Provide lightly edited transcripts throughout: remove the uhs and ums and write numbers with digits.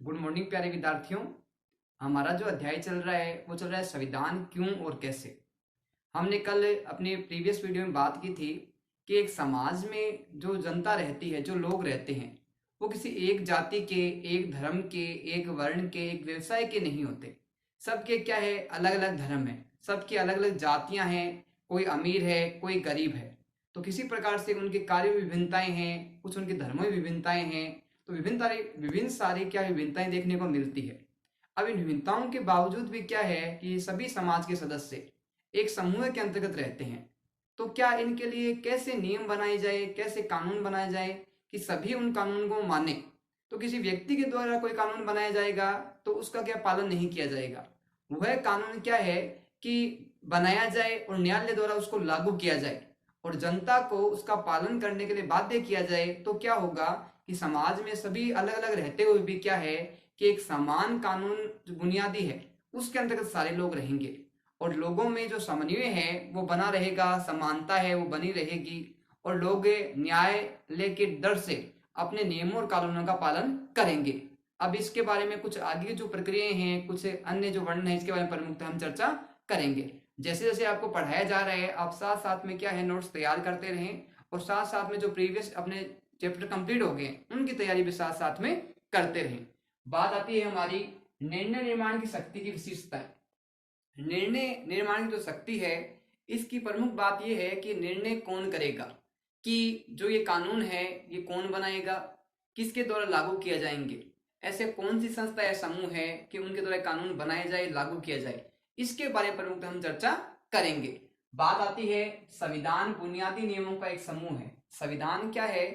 Good morning प्यारे विद्यार्थियों। हमारा जो अध्याय चल रहा है वो चल रहा है संविधान क्यों और कैसे। हमने कल अपने प्रीवियस वीडियो में बात की थी कि एक समाज में जो जनता रहती है, जो लोग रहते हैं, वो किसी एक जाति के, एक धर्म के, एक वर्ण के, एक व्यवसाय के नहीं होते। सबके क्या है, अलग अलग धर्म है, सबकी अलग अलग जातियां हैं, कोई अमीर है, कोई गरीब है। तो किसी प्रकार से उनके कार्य में विभिन्नताएं हैं, कुछ उनके धर्मों में विभिन्नताएं हैं। तो विभिन्न सारी क्या विभिन्नताएं देखने को मिलती है। अब इन विभिन्नताओं के बावजूद भी क्या है कि सभी समाज के सदस्य एक समूह के अंतर्गत रहते हैं। तो क्या इनके लिए कैसे नियम बनाए जाए, कैसे कानून बनाए जाए कि सभी उन कानून को माने। तो किसी व्यक्ति के द्वारा कोई कानून बनाया जाएगा तो उसका क्या पालन नहीं किया जाएगा। वह कानून क्या है कि बनाया जाए और न्यायालय द्वारा उसको लागू किया जाए और जनता को उसका पालन करने के लिए बाध्य किया जाए। तो क्या होगा कि समाज में सभी अलग अलग रहते हुए भी क्या है कि एक समान कानून जो बुनियादी है उसके अंतर्गत सारे लोग रहेंगे और लोगों में जो समन्वय है वो बना रहेगा, समानता है वो बनी रहेगी और लोग न्यायालय के डर से अपने नियमों और कानूनों का पालन करेंगे। अब इसके बारे में कुछ आगे जो प्रक्रियाएं हैं, कुछ अन्य जो वर्णन है, इसके बारे में प्रमुखतः हम चर्चा करेंगे। जैसे जैसे आपको पढ़ाया जा रहा है आप साथ साथ में क्या है नोट्स तैयार करते रहें और साथ साथ में जो प्रीवियस अपने चैप्टर कंप्लीट हो गए उनकी तैयारी भी साथ साथ में करते रहें। बात आती है हमारी निर्णय निर्माण की शक्ति की विशेषता। निर्णय निर्माण की जो शक्ति है इसकी प्रमुख बात यह है कि निर्णय कौन करेगा, कि जो ये कानून है ये कौन बनाएगा, किसके द्वारा लागू किया जाएंगे, ऐसे कौन सी संस्था या समूह है कि उनके द्वारा कानून बनाए जाए, लागू किया जाए, इसके बारे में प्रमुख हम चर्चा करेंगे। बात आती है संविधान बुनियादी नियमों का एक समूह है। संविधान क्या है,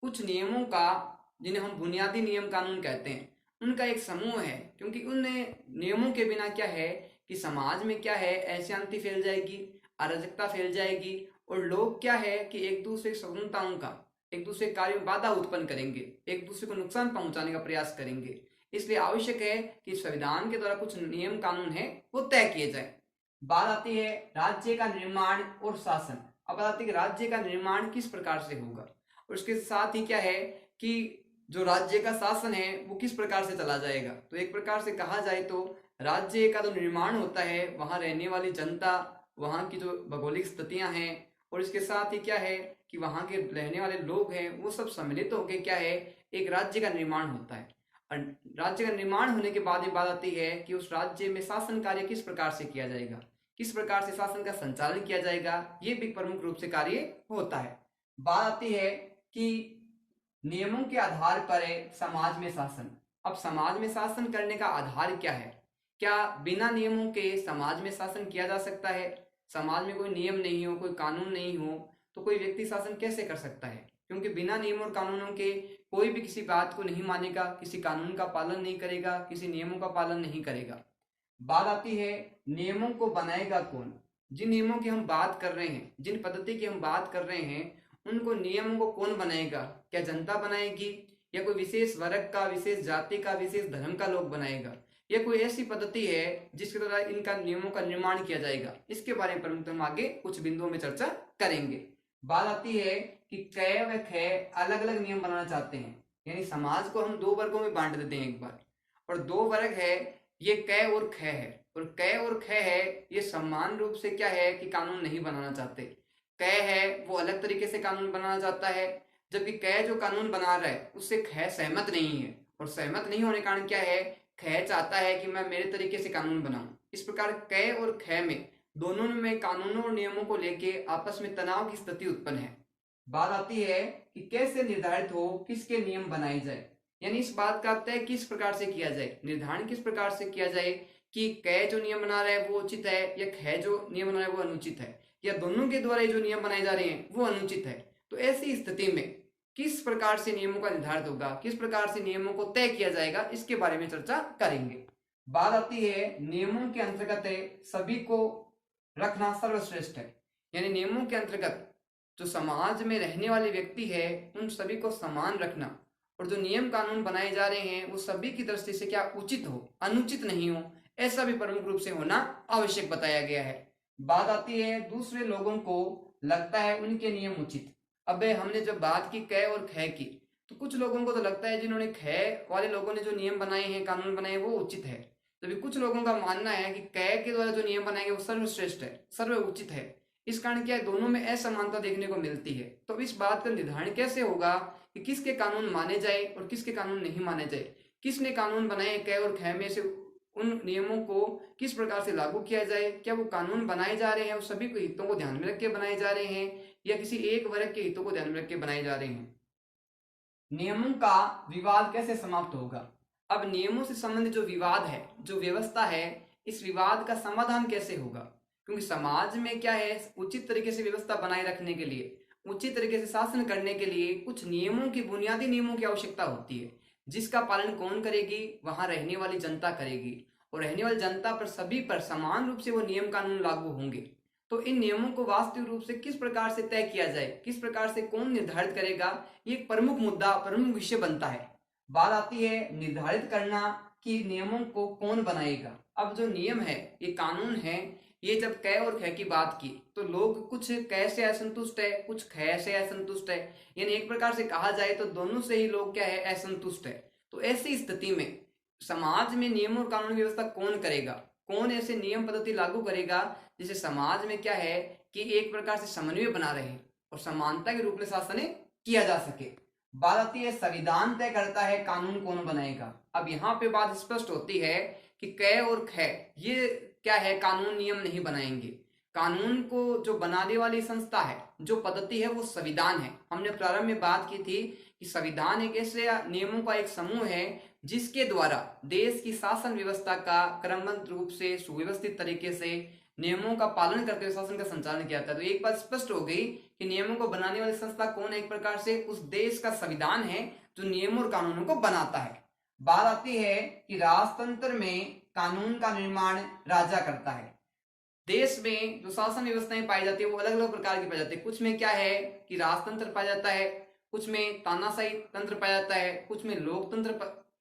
कुछ नियमों का, जिन्हें हम बुनियादी नियम कानून कहते हैं, उनका एक समूह है। क्योंकि उन नियमों के बिना क्या है कि समाज में क्या है अशांति फैल जाएगी, अराजकता फैल जाएगी और लोग क्या है कि एक दूसरे स्वतंत्रताओं का, एक दूसरे कार्य में बाधा उत्पन्न करेंगे, एक दूसरे को नुकसान पहुंचाने का प्रयास करेंगे। इसलिए आवश्यक है कि संविधान के द्वारा कुछ नियम कानून है वो तय किए जाए। बात आती है राज्य का निर्माण और शासन। अब बात आती है कि राज्य का निर्माण किस प्रकार से होगा और उसके साथ ही क्या है कि जो राज्य का शासन है वो किस प्रकार से चला जाएगा। तो एक प्रकार से कहा जाए तो राज्य का जो निर्माण होता है वहां रहने वाली जनता, वहां की जो भौगोलिक स्थितियां हैं और इसके साथ ही क्या है कि वहां के रहने वाले लोग हैं वो सब सम्मिलित होकर क्या है एक राज्य का निर्माण होता है। और राज्य का निर्माण होने के बाद ये बात आती है कि उस राज्य में शासन कार्य किस प्रकार से किया जाएगा, किस प्रकार से शासन का संचालन किया जाएगा, ये भी प्रमुख रूप से कार्य होता है। बात आती है कि नियमों के आधार पर है समाज में शासन। अब समाज में शासन करने का आधार क्या है, क्या बिना नियमों के समाज में शासन किया जा सकता है। समाज में कोई नियम नहीं हो, कोई कानून नहीं हो तो कोई व्यक्ति शासन कैसे कर सकता है। क्योंकि बिना नियमों और कानूनों के कोई भी किसी बात को नहीं मानेगा, किसी कानून का पालन नहीं करेगा, किसी नियमों का पालन नहीं करेगा। बात आती है नियमों को बनाएगा कौन। जिन नियमों की हम बात कर रहे हैं, जिन पद्धति की हम बात कर रहे हैं, उनको नियमों को कौन बनाएगा। क्या जनता बनाएगी या कोई विशेष वर्ग का, विशेष जाति का, विशेष धर्म का लोग बनाएगा, या कोई ऐसी पद्धति है जिसके द्वारा इनका नियमों का निर्माण किया जाएगा। इसके बारे में प्रमुख हम आगे कुछ बिंदुओं में चर्चा करेंगे। बात आती है कि क व ख अलग अलग नियम बनाना चाहते हैं, यानी समाज को हम दो वर्गों में बांट देते हैं एक बार, और दो वर्ग है ये क और ख है। और क और ख है ये समान रूप से क्या है कि कानून नहीं बनाना चाहते। क है वो अलग तरीके से कानून बनाना चाहता है, जबकि क जो कानून बना रहा है उससे ख सहमत नहीं है। और सहमत नहीं होने के कारण क्या है, ख चाहता है कि मैं मेरे तरीके से कानून बनाऊं। इस प्रकार क और ख में दोनों में कानूनों और नियमों को लेके आपस में तनाव की स्थिति उत्पन्न है। बात आती है कि कैसे निर्धारित हो किसके नियम बनाए जाए, यानी इस बात का तय किस प्रकार से किया जाए, निर्धारण किस प्रकार से किया जाए कि क जो नियम बना रहा है वो उचित है या ख जो नियम बना रहा है वो अनुचित है, या दोनों के द्वारा जो नियम बनाए जा रहे हैं वो अनुचित है। तो ऐसी स्थिति में किस प्रकार से नियमों का निर्धारित होगा, किस प्रकार से नियमों को तय किया जाएगा, इसके बारे में चर्चा करेंगे। बात आती है नियमों के अंतर्गत है सभी को रखना सर्वश्रेष्ठ है, यानी नियमों के अंतर्गत जो समाज में रहने वाले व्यक्ति है उन सभी को समान रखना, और जो नियम कानून बनाए जा रहे हैं वो सभी की दृष्टि से क्या उचित हो, अनुचित नहीं हो, ऐसा भी प्रमुख रूप से होना आवश्यक बताया गया है। बात आती है दूसरे लोगों को लगता है उनके नियम उचित। अब हमने जब बात की क और ख की, तो कुछ लोगों को तो लगता है जिन्होंने ख वाले लोगों ने जो नियम बनाए हैं, कानून बनाए वो उचित है, जबकि कुछ लोगों का मानना है कि क के द्वारा जो नियम बनाए गए वो सर्वश्रेष्ठ है, सर्व उचित है। इस कारण क्या है, दोनों में असमानता देखने को मिलती है। तो इस बात का निर्धारण कैसे होगा कि किसके कानून माने जाए और किसके कानून नहीं माने जाए, किसने कानून बनाए क और ख में से उन नियमों को किस प्रकार से लागू किया जाए, क्या वो कानून बनाए जा रहे हैं वो सभी के हितों को ध्यान में रख के बनाए जा रहे हैं या किसी एक वर्ग के हितों को ध्यान में रख के बनाए जा रहे हैं। नियमों का विवाद कैसे समाप्त होगा। अब नियमों से संबंधित जो विवाद है, जो व्यवस्था है, इस विवाद का समाधान कैसे होगा, क्योंकि समाज में क्या है, उचित तरीके से व्यवस्था बनाए रखने के लिए, उचित तरीके से शासन करने के लिए कुछ नियमों की, बुनियादी नियमों की आवश्यकता होती है, जिसका पालन कौन करेगी, वहां रहने वाली जनता करेगी, और रहने वाली जनता पर सभी पर समान रूप से वो नियम कानून लागू होंगे। तो इन नियमों को वास्तविक रूप से किस प्रकार से तय किया जाए, किस प्रकार से कौन निर्धारित करेगा, ये एक प्रमुख मुद्दा, प्रमुख विषय बनता है। बात आती है निर्धारित करना कि नियमों को कौन बनाएगा। अब जो नियम है, ये कानून है, ये जब क और ख की बात की तो लोग कुछ क से असंतुष्ट है, कुछ ख से असंतुष्ट है, यानी एक प्रकार से कहा जाए तो दोनों से ही लोग क्या है, असंतुष्ट है। तो ऐसी स्थिति में समाज में नियम और कानून व्यवस्था कौन करेगा, कौन ऐसे नियम पद्धति लागू करेगा जिससे समाज में क्या है कि एक प्रकार से समन्वय बना रहे और समानता के रूप में शासन किया जा सके। बात आती है संविधान तय करता है कानून कौन बनाएगा। अब यहाँ पे बात स्पष्ट होती है कि क और ख ये क्या है, कानून नियम नहीं बनाएंगे। कानून को जो बनाने वाली संस्था है, जो पद्धति है, वो संविधान है। हमने प्रारंभ में बात की थी कि संविधान एक ऐसे नियमों का एक समूह है जिसके द्वारा देश की शासन व्यवस्था का क्रमबद्ध रूप से, सुव्यवस्थित तरीके से नियमों का पालन करते हुए शासन का संचालन किया जाता है। तो एक बात स्पष्ट हो गई कि नियमों को बनाने वाली संस्था कौन है, एक प्रकार से उस देश का संविधान है जो नियम और कानूनों को बनाता है। बात आती है कि राजतंत्र में कानून का निर्माण राजा करता है। देश में जो शासन व्यवस्थाएं पाई जाती है वो अलग अलग प्रकार की पाई जाती है। कुछ में क्या है कि राजतंत्र पाया जाता है, कुछ में तानाशाही तंत्र पाया जाता है, कुछ में लोकतंत्र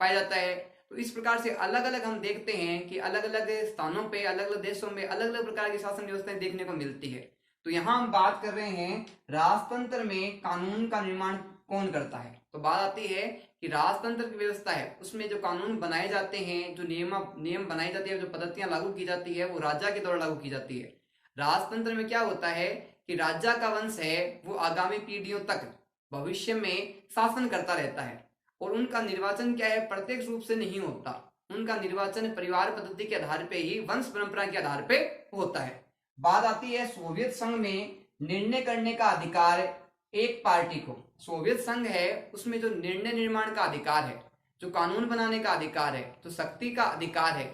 पाया जाता है। तो इस प्रकार से अलग अलग हम देखते हैं कि अलग अलग स्थानों पे, अलग अलग देशों में अलग अलग प्रकार की शासन व्यवस्थाएं देखने को मिलती है। तो यहाँ हम बात कर रहे हैं राजतंत्र में कानून का निर्माण कौन करता है। तो बात आती है कि राजतंत्र की व्यवस्था है, उसमें जो कानून बनाए जाते हैं, जो नियम बनाई जाती है, जो पद्धतियां लागू की जाती है, वो राजा के द्वारा लागू की जाती है। राजतंत्र में क्या होता है कि राजा का वंश है वो आगामी पीढ़ियों तक भविष्य में शासन करता रहता है, और उनका निर्वाचन क्या है, प्रत्यक्ष रूप से नहीं होता। उनका निर्वाचन परिवार पद्धति के आधार पे ही, वंश परंपरा के आधार पे होता है। बात आती है सोवियत संघ में निर्णय करने का अधिकार एक पार्टी को, सोवियत संघ है उसमें जो निर्णय निर्माण का अधिकार है, जो कानून बनाने का अधिकार है, जो शक्ति का अधिकार है,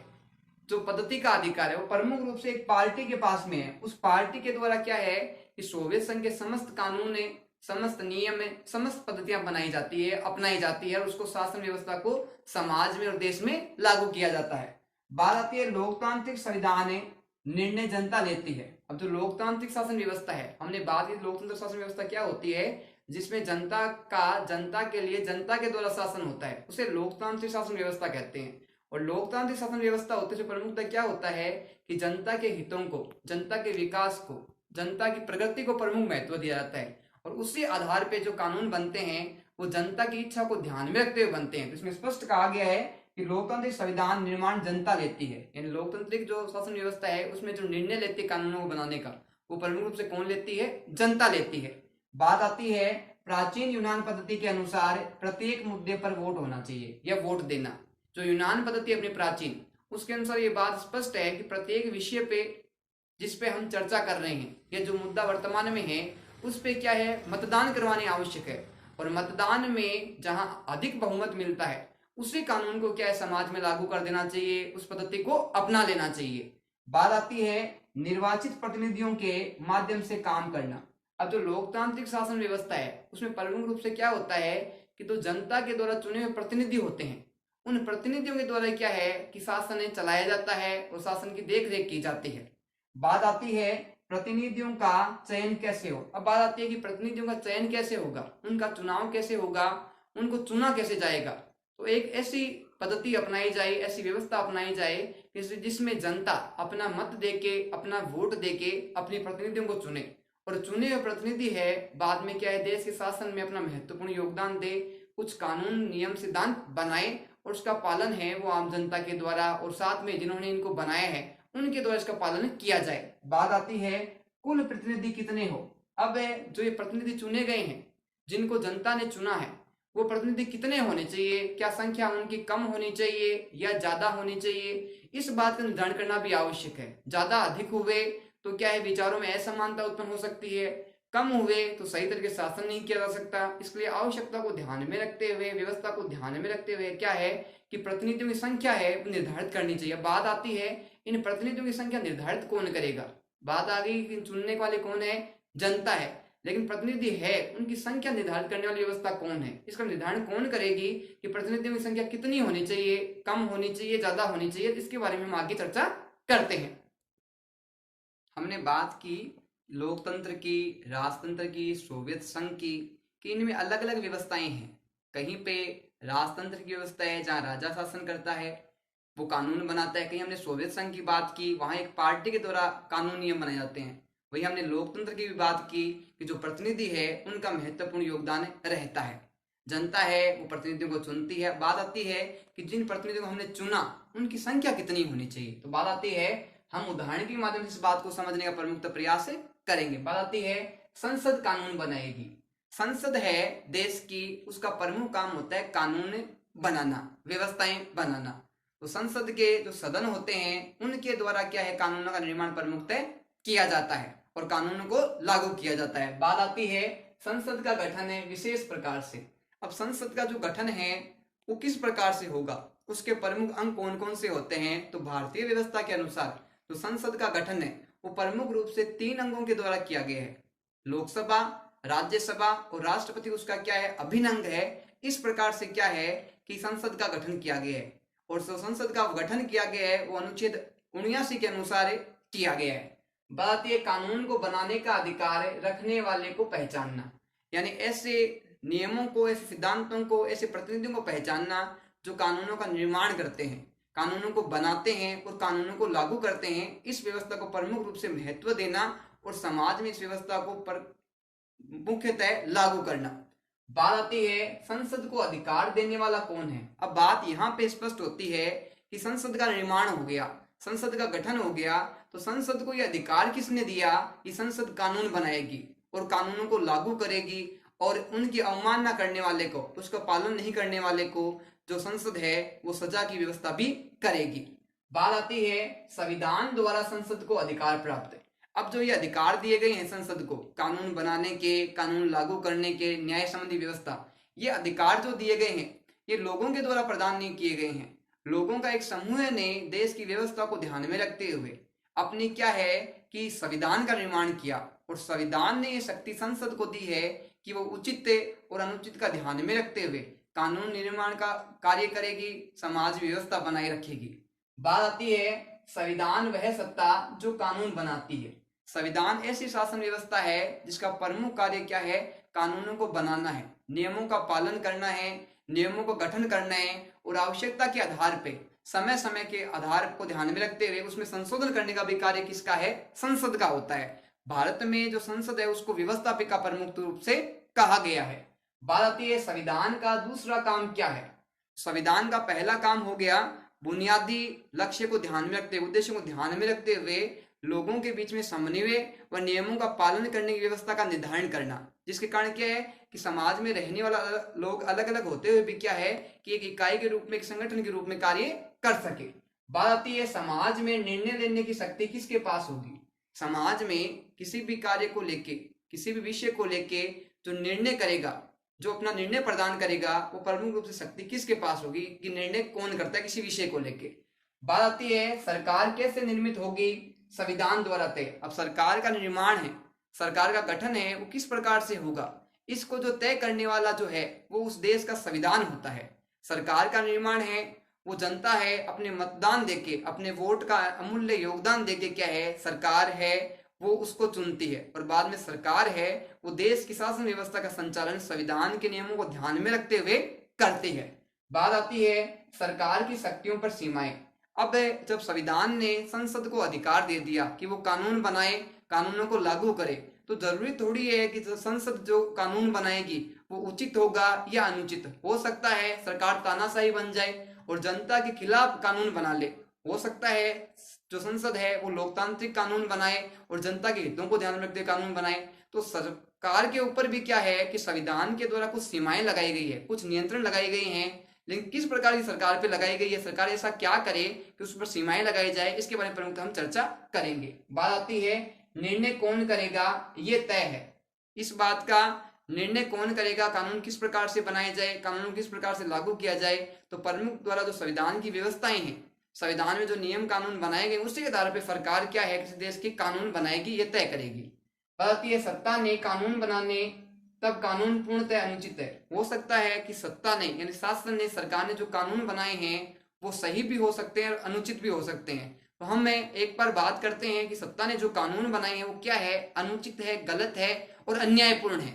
जो पद्धति का अधिकार है, वो प्रमुख रूप से एक पार्टी के पास में है। उस पार्टी के द्वारा क्या है कि सोवियत संघ के समस्त कानून, समस्त नियम, समस्त पद्धतियां बनाई जाती है, अपनाई जाती है, और उसको शासन व्यवस्था को समाज में और देश में लागू किया जाता है। बात आती है लोकतांत्रिक संविधान निर्णय जनता लेती है। अब जो लोकतांत्रिक शासन व्यवस्था है, हमने बात की लोकतंत्र शासन व्यवस्था क्या होती है, जिसमें जनता का, जनता के लिए, जनता के द्वारा शासन होता है, उसे लोकतांत्रिक शासन व्यवस्था कहते हैं। और लोकतांत्रिक शासन व्यवस्था होते जो प्रमुखता क्या होता है कि जनता के हितों को, जनता के विकास को, जनता की प्रगति को प्रमुख महत्व दिया जाता है, और उसी आधार पे जो कानून बनते हैं वो जनता की इच्छा को ध्यान में रखते हुए बनते हैं। तो इसमें स्पष्ट कहा गया है कि लोकतांत्रिक संविधान निर्माण जनता लेती है, यानी लोकतांत्रिक जो शासन व्यवस्था है उसमें जो निर्णय लेती है कानूनों को बनाने का, वो प्रमुख रूप से कौन लेती है, जनता लेती है। बात आती है प्राचीन यूनान पद्धति के अनुसार प्रत्येक मुद्दे पर वोट होना चाहिए या वोट देना। जो यूनान पद्धति अपनी प्राचीन, उसके अनुसार ये बात स्पष्ट है कि प्रत्येक विषय पे जिस पे हम चर्चा कर रहे हैं या जो मुद्दा वर्तमान में है उस पे क्या है, मतदान करवाने आवश्यक है, और मतदान में जहां अधिक बहुमत मिलता है उसी कानून को क्या है, समाज में लागू कर देना चाहिए, उस पद्धति को अपना लेना चाहिए। बात आती है निर्वाचित प्रतिनिधियों के माध्यम से काम करना। अब जो लोकतांत्रिक शासन व्यवस्था है उसमें प्रमुख रूप से क्या होता है कि तो जनता के द्वारा चुने हुए प्रतिनिधि होते हैं, उन प्रतिनिधियों के द्वारा क्या है कि शासन चलाया जाता है और शासन की देख रेख की जाती है। बात आती है प्रतिनिधियों का चयन कैसे हो। अब बात आती है कि प्रतिनिधियों का चयन कैसे होगा, उनका चुनाव कैसे होगा, उनको चुना कैसे जाएगा। तो एक ऐसी पद्धति अपनाई जाए, ऐसी व्यवस्था अपनाई जाए जिसमें जनता अपना मत देके, अपना वोट देके अपने प्रतिनिधियों को चुने, और चुने हुए प्रतिनिधि है बाद में क्या है, देश के शासन में अपना महत्वपूर्ण योगदान दे, कुछ कानून नियम सिद्धांत बनाए और उसका पालन है वो आम जनता के द्वारा और साथ में जिन्होंने इनको बनाया है उनके द्वारा इसका पालन किया जाए। बात आती है कुल प्रतिनिधि कितने हो। अब जो ये प्रतिनिधि चुने गए हैं, जिनको जनता ने चुना है, वो प्रतिनिधि कितने होने चाहिए, क्या संख्या उनकी कम होनी चाहिए या ज्यादा होनी चाहिए, इस बात का निर्धारण करना भी आवश्यक है। ज्यादा अधिक हुए तो क्या है, विचारों में असमानता उत्पन्न हो सकती है, कम हुए तो सही तरीके से शासन नहीं किया जा सकता। इसके लिए आवश्यकता को ध्यान में रखते हुए, व्यवस्था को ध्यान में रखते हुए क्या है कि प्रतिनिधियों की संख्या है निर्धारित करनी चाहिए। बात आती है इन प्रतिनिधियों की संख्या निर्धारित कौन करेगा। बात आ गई कि चुनने वाले कौन है, जनता है, लेकिन प्रतिनिधि है उनकी संख्या निर्धारित करने वाली व्यवस्था कौन है, इसका निर्धारण कौन करेगी कि प्रतिनिधियों की संख्या कितनी होनी चाहिए, कम होनी चाहिए, ज्यादा होनी चाहिए। इसके बारे में हम आगे चर्चा करते हैं। हमने बात की लोकतंत्र की, राजतंत्र की, सोवियत संघ की, कि इनमें अलग अलग व्यवस्थाएं हैं। कहीं पे राजतंत्र की व्यवस्था है जहां राजा शासन करता है, वो कानून बनाता है। कहीं हमने सोवियत संघ की बात की, वहां एक पार्टी के द्वारा कानून नियम बनाए जाते हैं। वही हमने लोकतंत्र की भी बात की कि जो प्रतिनिधि है उनका महत्वपूर्ण योगदान रहता है। जनता है वो प्रतिनिधियों को चुनती है। बात आती है कि जिन प्रतिनिधियों को हमने चुना उनकी संख्या कितनी होनी चाहिए। तो बात आती है, हम उदाहरण के माध्यम से इस बात को समझने का प्रमुख प्रयास करेंगे। बात आती है संसद कानून बनाएगी। संसद है देश की, उसका प्रमुख काम होता है कानून बनाना, व्यवस्थाएं बनाना। तो संसद के जो सदन होते हैं उनके द्वारा क्या है, कानूनों का निर्माण प्रमुखतः किया जाता है और कानूनों को लागू किया जाता है। बात आती है संसद का गठन है विशेष प्रकार से। अब संसद का जो गठन है वो किस प्रकार से होगा, उसके प्रमुख अंग कौन कौन से होते हैं। तो भारतीय व्यवस्था के अनुसार जो संसद का गठन है वो प्रमुख रूप से 3 अंगों के द्वारा किया गया है। लोकसभा, राज्यसभा और राष्ट्रपति उसका क्या है, अभिन्न अंग है। इस प्रकार से क्या है कि संसद का गठन किया गया है और जो संसद का गठन किया गया है वो अनुच्छेद 79 के अनुसार किया गया है। बात ये कानून को बनाने का अधिकार रखने वाले को पहचानना, यानी ऐसे नियमों को, ऐसे सिद्धांतों को, ऐसे प्रतिनिधियों को पहचानना जो कानूनों का निर्माण करते हैं, कानूनों को बनाते हैं और कानूनों को लागू करते हैं। इस व्यवस्था को प्रमुख रूप से महत्व देना और समाज में इस व्यवस्था को मुख्यतः लागू करना। बात आती है संसद को अधिकार देने वाला कौन है। अब बात यहाँ पे स्पष्ट होती है कि संसद का निर्माण हो गया, संसद का गठन हो गया, तो संसद को यह अधिकार किसने दिया कि संसद कानून बनाएगी और कानूनों को लागू करेगी और उनकी अवमानना करने वाले को, उसका पालन नहीं करने वाले को जो संसद है वो सजा की व्यवस्था भी करेगी। बात आती है संविधान द्वारा संसद को अधिकार प्राप्त है। अब जो ये अधिकार दिए गए हैं संसद को कानून बनाने के, कानून लागू करने के, न्याय संबंधी व्यवस्था, ये अधिकार जो दिए गए हैं ये लोगों के द्वारा प्रदान नहीं किए गए हैं। लोगों का एक समूह ने देश की व्यवस्था को ध्यान में रखते हुए अपनी क्या है कि संविधान का निर्माण किया और संविधान ने ये शक्ति संसद को दी है कि वो उचित और अनुचित का ध्यान में रखते हुए कानून निर्माण का कार्य करेगी, समाज व्यवस्था बनाए रखेगी। बात आती है संविधान वह सत्ता जो कानून बनाती है। संविधान ऐसी शासन व्यवस्था है जिसका प्रमुख कार्य क्या है, कानूनों को बनाना है, नियमों का पालन करना है, नियमों को गठन करना है और आवश्यकता के आधार पे, समय समय के आधार को ध्यान में रखते हुए उसमें संशोधन करने का भी कार्य किसका है, संसद का होता है। भारत में जो संसद है उसको व्यवस्थापिका प्रमुख रूप से कहा गया है। बात आती है संविधान का दूसरा काम क्या है। संविधान का पहला काम हो गया बुनियादी लक्ष्य को ध्यान में रखते हुए, उद्देश्य को ध्यान में रखते हुए लोगों के बीच में समन्वय व नियमों का पालन करने की व्यवस्था का निर्धारण करना, जिसके कारण क्या है कि समाज में रहने वाला लोग अलग अलग होते हुए भी क्या है कि एक इकाई के रूप में, एक संगठन के रूप में कार्य कर सके। बात आती है समाज में निर्णय लेने की शक्ति किसके पास होगी। समाज में किसी भी कार्य को लेके, किसी भी विषय को लेके जो निर्णय करेगा, जो अपना निर्णय प्रदान करेगा, वो प्रमुख रूप से शक्ति किसके पास होगी कि निर्णय कौन करता है किसी विषय को लेके। बात आती है सरकार कैसे निर्मित होगी, संविधान द्वारा तय। अब सरकार का निर्माण है, सरकार का गठन है, वो किस प्रकार से होगा, इसको जो तय करने वाला जो है वो उस देश का संविधान होता है। सरकार का निर्माण है वो जनता है अपने मतदान देके, अपने वोट का अमूल्य योगदान देके क्या है, सरकार है वो उसको चुनती है और बाद में सरकार है वो देश की शासन व्यवस्था का संचालन संविधान के नियमों को ध्यान में रखते हुए करती है। बात आती है सरकार की शक्तियों पर सीमाएं। अब जब संविधान ने संसद को अधिकार दे दिया कि वो कानून बनाए, कानूनों को लागू करे, तो जरूरी थोड़ी है कि संसद जो कानून बनाएगी वो उचित होगा या अनुचित। हो सकता है सरकार तानाशाही बन जाए और जनता के खिलाफ कानून बना ले, हो सकता है जो संसद है वो लोकतांत्रिक कानून बनाए और जनता के हितों को ध्यान में रखते कानून बनाए। तो सरकार के ऊपर भी क्या है कि संविधान के द्वारा कुछ सीमाएं लगाई गई है, कुछ नियंत्रण लगाई गई हैं, लेकिन किस प्रकार की सरकार पे लगाई गई है, सरकार ऐसा क्या करे कि उस पर सीमाएं लगाई जाए, इसके बारे में प्रमुख हम चर्चा करेंगे। बात आती है निर्णय कौन करेगा, ये तय है। इस बात का निर्णय कौन करेगा, कानून किस प्रकार से बनाए जाए, कानून किस प्रकार से लागू किया जाए, तो प्रमुख द्वारा जो संविधान की व्यवस्थाएं हैं, संविधान में जो नियम कानून बनाए गए उसी के आधार पर सरकार क्या है किसी देश की कानून बनाएगी, ये तय करेगी। बात आती है सत्ता ने कानून बनाने तब कानून पूर्णतः अनुचित है। हो सकता है कि सत्ता ने यानी शासन ने, सरकार ने जो कानून बनाए हैं वो सही भी हो सकते हैं और अनुचित भी हो सकते हैं। तो हम एक बार बात करते हैं कि सत्ता ने जो कानून बनाए हैं वो क्या है, अनुचित है, गलत है और अन्यायपूर्ण है।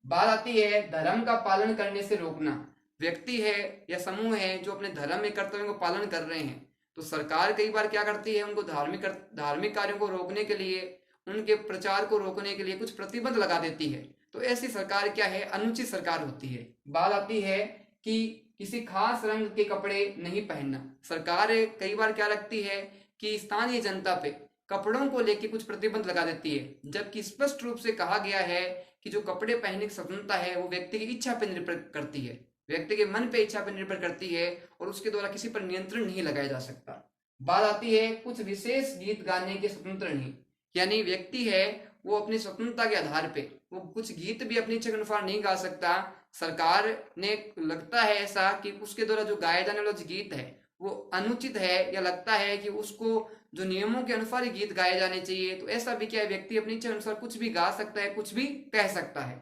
बात आती है धर्म का पालन करने से रोकना। व्यक्ति है या समूह है जो अपने धर्म में कर्तव्यों को पालन कर रहे हैं, तो सरकार कई बार क्या करती है, उनको धार्मिक कार्यों को रोकने के लिए, उनके प्रचार को रोकने के लिए कुछ प्रतिबंध लगा देती है। तो ऐसी सरकार क्या है, अनुचित सरकार होती है। बात आती है कि किसी खास रंग के कपड़े नहीं पहनना। सरकार कई बार क्या रखती है कि स्थानीय जनता पे कपड़ों को लेकर कुछ प्रतिबंध लगा देती है, जबकि स्पष्ट रूप से कहा गया है कि जो कपड़े पहनने की स्वतंत्रता है वो व्यक्ति की इच्छा पर निर्भर करती है, व्यक्ति के मन पे इच्छा पर निर्भर करती है और उसके द्वारा किसी पर नियंत्रण नहीं लगाया जा सकता। बात आती है कुछ विशेष गीत गाने के स्वतंत्र नहीं, यानी व्यक्ति है वो अपनी स्वतंत्रता के आधार पे वो कुछ गीत भी अपनी इच्छा के अनुसार नहीं गा सकता। सरकार ने लगता है ऐसा कि उसके द्वारा जो गाए जाने वाला गीत है वो अनुचित है, या लगता है कि उसको जो नियमों के अनुसार ही गीत गाए जाने चाहिए, तो ऐसा भी क्या है, व्यक्ति अपनी इच्छा अनुसार कुछ भी गा सकता है, कुछ भी कह सकता है।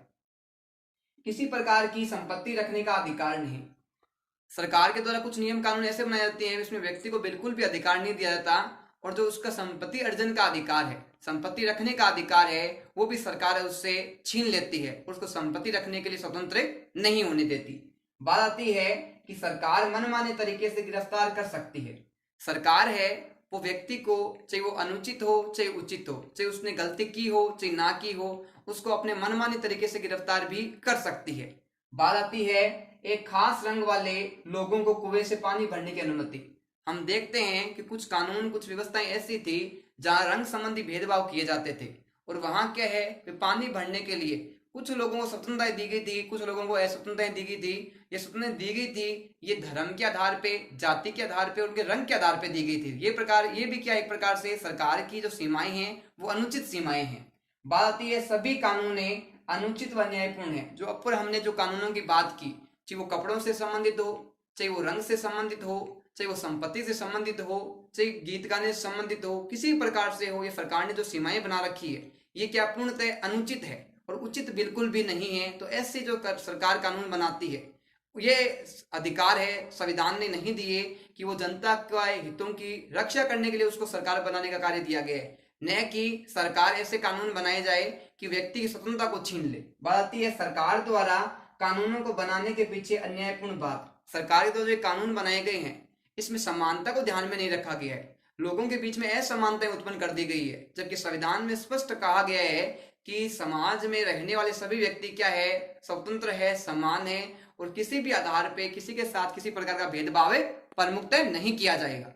किसी प्रकार की संपत्ति रखने का अधिकार नहीं। सरकार के द्वारा कुछ नियम कानून ऐसे बनाए जाते हैं जिसमें व्यक्ति को बिल्कुल भी अधिकार नहीं दिया जाता, और जो उसका संपत्ति अर्जन का अधिकार है, संपत्ति रखने का अधिकार है, वो भी सरकार उससे छीन लेती है, उसको संपत्ति रखने के लिए स्वतंत्र नहीं होने देती। बात आती है कि सरकार मनमाने तरीके से गिरफ्तार कर सकती है। सरकार है वो व्यक्ति को, चाहे वो अनुचित हो चाहे उचित हो, चाहे उसने गलती की हो चाहे ना की हो, उसको अपने मनमाने तरीके से गिरफ्तार भी कर सकती है। बात आती है एक खास रंग वाले लोगों को कुएं से पानी भरने की अनुमति। हम देखते हैं कि कुछ कानून, कुछ व्यवस्थाएं ऐसी थी जहां रंग संबंधी भेदभाव किए जाते थे, और वहां क्या है, पानी भरने के लिए कुछ लोगों को स्वतंत्रताएं दी गई थी, कुछ लोगों को अस्वतंत्रताएं दी गई थी। ये स्वतंत्रता दी गई थी, ये धर्म के आधार पे, जाति के आधार पे, उनके रंग के आधार पे दी गई थी। ये भी क्या, एक प्रकार से सरकार की जो सीमाएं हैं वो अनुचित सीमाएं हैं। बात आती है सभी कानून अनुचित व न्यायपूर्ण है। जो ऊपर हमने जो कानूनों की बात की, चाहे वो कपड़ों से संबंधित हो, चाहे वो रंग से संबंधित हो, चाहे वो संपत्ति से संबंधित हो, चाहे गीत गाने से संबंधित हो, किसी प्रकार से हो, ये सरकार ने जो सीमाएं बना रखी है ये क्या पूर्णतः अनुचित है और उचित बिल्कुल भी नहीं है। तो ऐसे जो सरकार कानून बनाती है, ये अधिकार है संविधान ने नहीं दिए कि वो जनता के हितों की रक्षा करने के लिए उसको सरकार बनाने का कार्य दिया गया है, न कि सरकार ऐसे कानून बनाए जाए कि व्यक्ति की स्वतंत्रता को छीन ले। बात आती है सरकार द्वारा कानूनों को बनाने के पीछे अन्यायपूर्ण बात। सरकार के द्वारा जो कानून बनाए गए हैं इसमें समानता को ध्यान में नहीं रखा गया है, लोगों के बीच में असमानताएं उत्पन्न कर दी गई है, जबकि संविधान में स्पष्ट कहा गया है कि समाज में रहने वाले सभी व्यक्ति क्या है, स्वतंत्र है, समान है, और किसी भी आधार पे किसी के साथ किसी प्रकार का भेदभाव प्रमुखतः नहीं किया जाएगा।